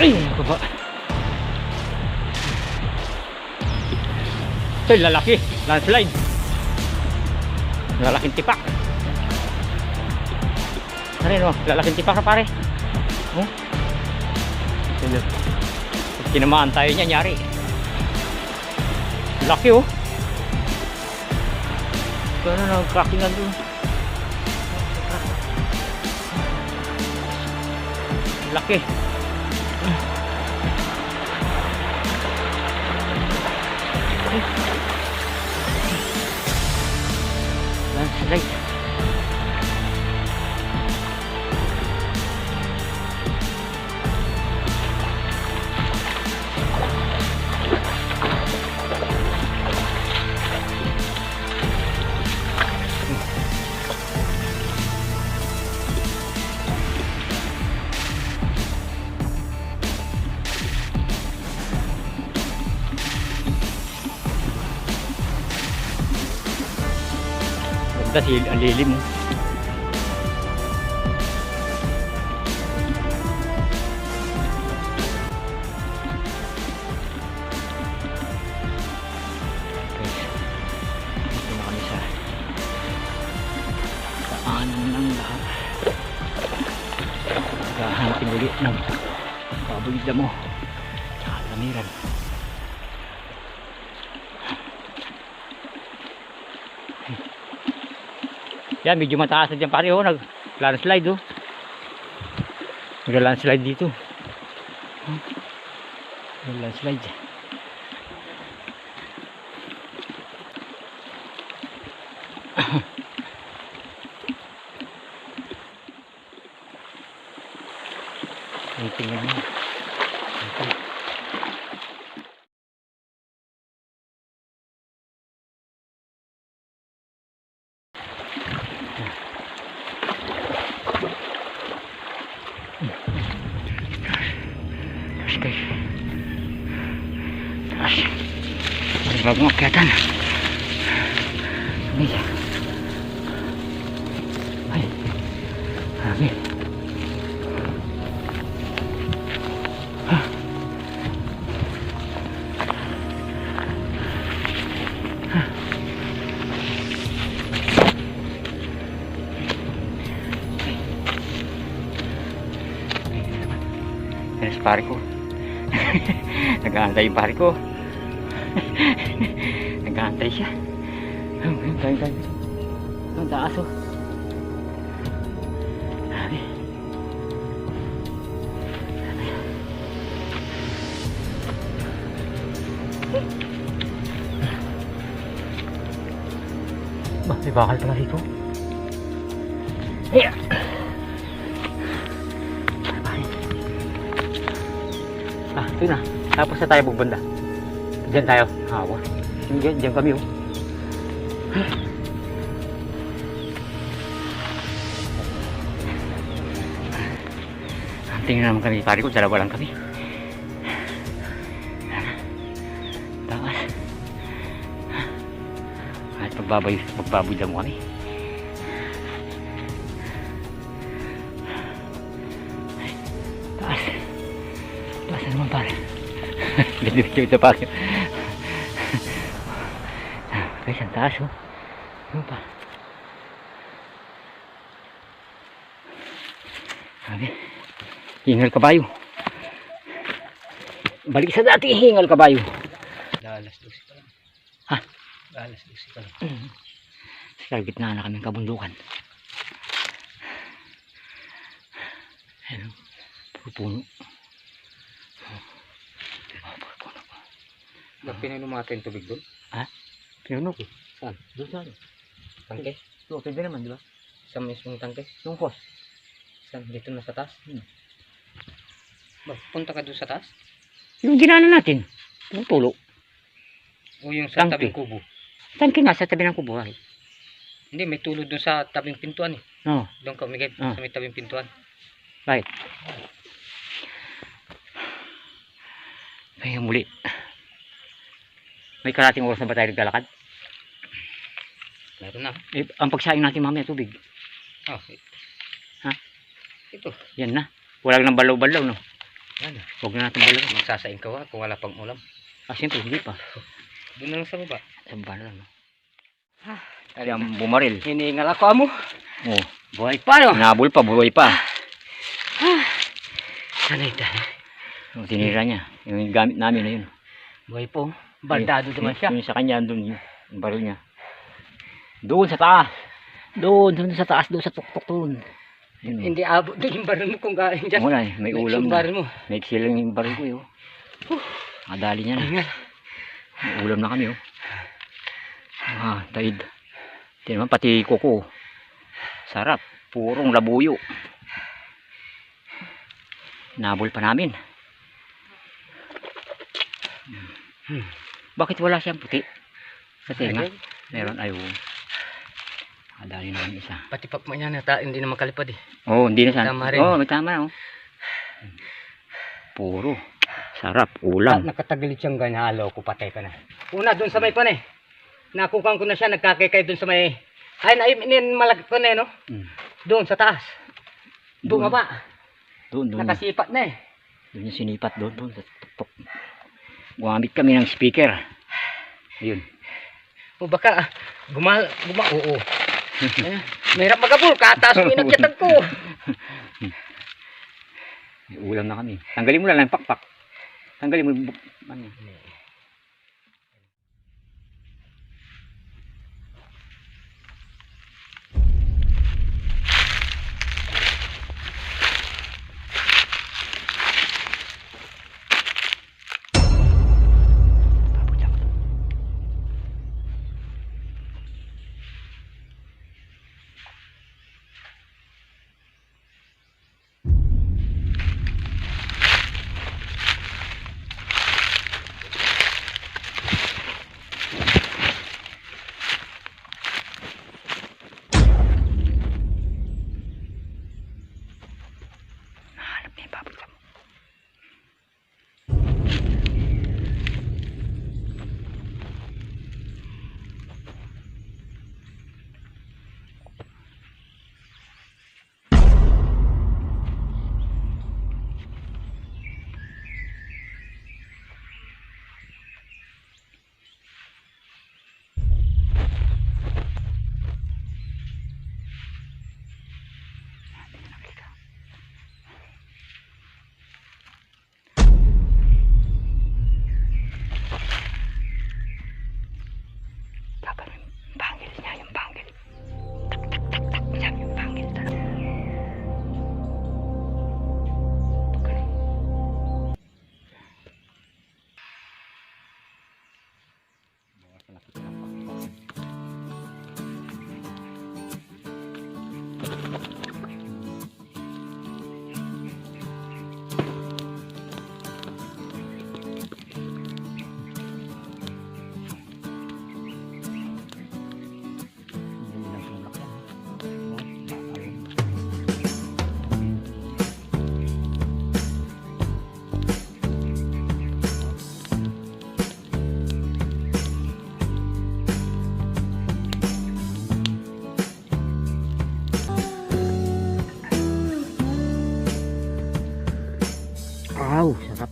Ay, naku ba. Ito, lalaki. Landslide. Lalaking tipak. Ano yun, oh? Lalaking tipak na pare. Oh. Pag tinamaan tayo niya, nyari. Laki, oh. Gano'n na, cracking na doon. Laki. Landslide. Dahil ang lilim mo. Dito na kami sa daanan ng lahat. Naghahanapin ulit ng baboy damo tsaka lamiran. Yan, medyo mataas na dyan pare, oh, nag-landslide, oh. Nag-landslide dito. Nag-landslide. Tingnan mo. Bagong akyatan. Ay. Ay. Ay. Yes, pare ko. Nag-aantay yung pare ko. Nag-aantay siya. Tayo. Ang taas, oh. Bah, may bakal pala dito. Ayan. Ito na. Tapos na tayo bugbanda. Diyan tayo. Hawa. Diyan kami, oh. Tingnan naman kami, pare ko. Dalawa lang kami. Taas. At magbaboy lang mo kami. Taas. Taas na naman, pare. Ganda-ganda ito, pare. Guys, ang taas, oh. Ano pa? Sabi, hingal kabayo. Balik sa dati, hingal kabayo. Alas 12 pa lang. Ha? Alas 12 pa lang. Sa gitna na kaming kabundukan. Ayan, puro puno. Ba't pinanumata yung tubig doon? Ha? Pinuno ko. Saan? Doon sa ano? Tangke? Doon, pwede naman, di ba? Sa mismong tangke? Yung hose. Saan? Dito na sa taas? Punta ka doon sa taas? Yung ginana natin. Yung tulo. O yung sa Tangke. tabing kubo? Tangke nga sa tabi ng kubo. Ay. Hindi, may tulo doon sa tabing pintuan eh. Oo. Doon ka umigay Ah. sa may tabing pintuan. Bakit? Kaya muli. May karating oras na ba tayo naglalakad? Meron na. Eh, ang pagsaing natin mamaya tubig. Oh, Ha? ito. Yan na. Wala nang balaw-balaw, no? Yan. Huwag na natin balik. Magsasaing ka kung wala pang ulam. Ah, siyempre, hindi pa. Doon na lang sa baba. Sa baba na lang. No? Ay, ang bumaril. Hinihingal ako amo. Oh, Buhay pa no. nabol pa, buhay pa. Sanay tayo. Oh, tinira niya. Yung gamit namin na yun. Buhay po. Baldado naman siya. Yung sa kanya, doon yung baril niya. Doon sa taas. Doon sa taas, doon sa tuktok doon. Yun, oh. Hindi abot doon yung baril mo kung galing dyan. Wala eh, may ulam Yung na. baril mo. May silang yung baril ko yun. Madali niya na. Ingal. May ulam na kami oh. Ah, taid. Ito naman pati kuko. Sarap. Purong labuyo. Nabol pa namin. Bakit wala siyang puti? Sa tenga. Meron ayo. Madali naman isa. Pati pap mo niya hindi na makalipad eh. Oh, hindi na sana. Tama rin. Oh, may tama na oh. Puro. Sarap. Ulam. Nakatagalit siyang ganyan. Halo ko patay ka na. Una doon sa may pan eh. Nakukuhan ko na siya. Nagkakikay doon sa may. Ay, malagit ko na eh no. Doon sa taas. Bumaba. Doon. Nakasipat na eh. Doon yung sinipat doon sa tuktok. Gumamit kami ng speaker. Ayun. O baka oo. Mahirap magabol. Kataas mo inakyatag ko. May ulam na kami. Tanggalin mo lang yung pakpak. Tanggalin mo yung ano. Hanap na yung baboy ka mo. Dapat yung bangil niya, yung bangil. Tak. Yan yung bangil talaga. Wow, sarap.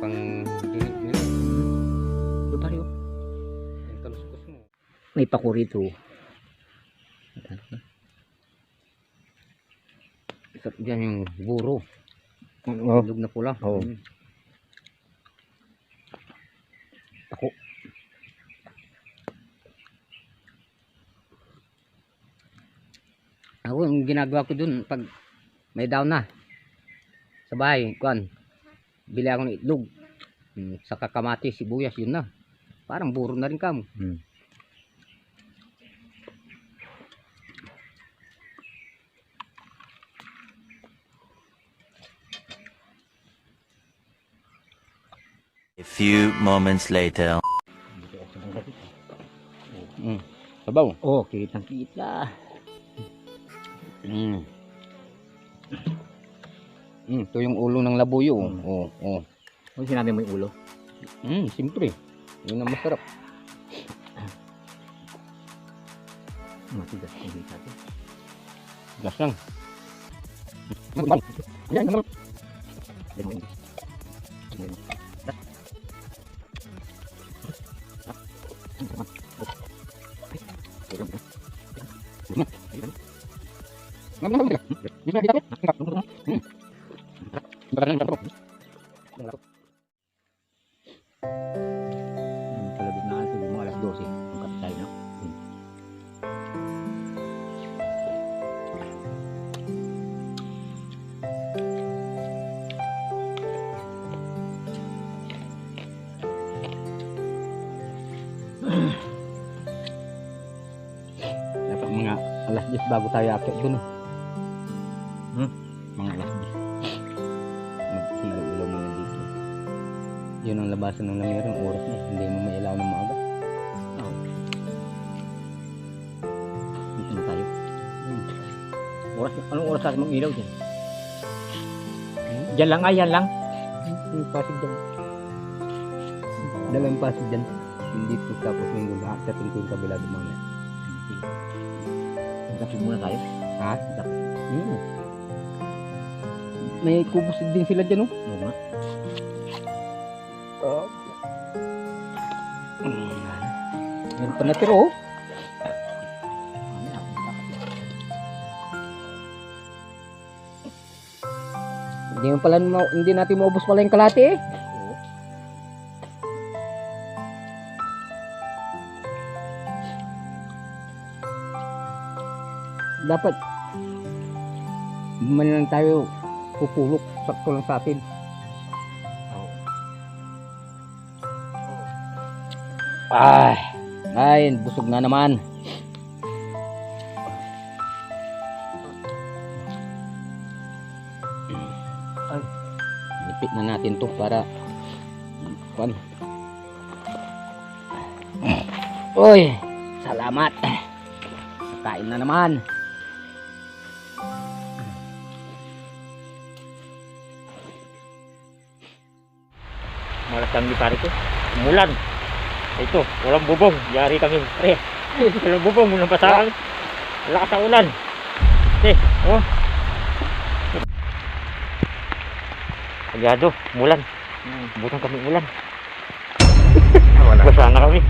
Pang dinig. Bari oh. Yung kaluskos mo. May pako rito. Diyan yung buro. Oh. Lug na pula. Oo. Ako. Ako, yung ginagawa ko dun, pag may down na, sa bahay, kuan, bili ako ng itlog, saka kamatis, sibuyas, yun na. Parang buro na rin kamo. A few moments later. Sabaw. Oh, kitang kita. Ito yung ulo ng labuyo. Oh. Ano sinabi mo yung ulo? Siyempre. Yun ang masarap. Matigas hindi sabi. Gas lang. Palabig na siguro mga alas 12 ang kapitay, no? Dapat mga alas 10 bago tayo akit dun. Mga alas 10. Mag-ilaw-ilaw muna dito. Yun ang labasan ng lamero, ang oras niya. Hindi mo mailaw ng maaga. Dito na tayo. Anong oras natin mag-ilaw dyan? Diyan lang, yan lang. Yung pasig dyan. Dalawang pasig dyan. Hindi po tapos yung lahat. Tatin ko yung kabila dumamaya. Tapos muna tayo. Ha? May kubos din sila dyan, oh. Oo nga. Meron pa natira, oh. Hindi natin maubos pala yung kalate, eh. Oo. Dapat man lang tayo pupulok, sakto lang sa atin. Ay, busog na naman. Nipit na natin to para Uy, salamat. Kain na naman. Malas kami di pare ko. Umulan. Ito, walang bubong. Yari kami. Pre, walang bubong. Walang pasaran. Lakas ang ulan. Oh. Agyado, umulan. Butang kami ulan. Basa na kami.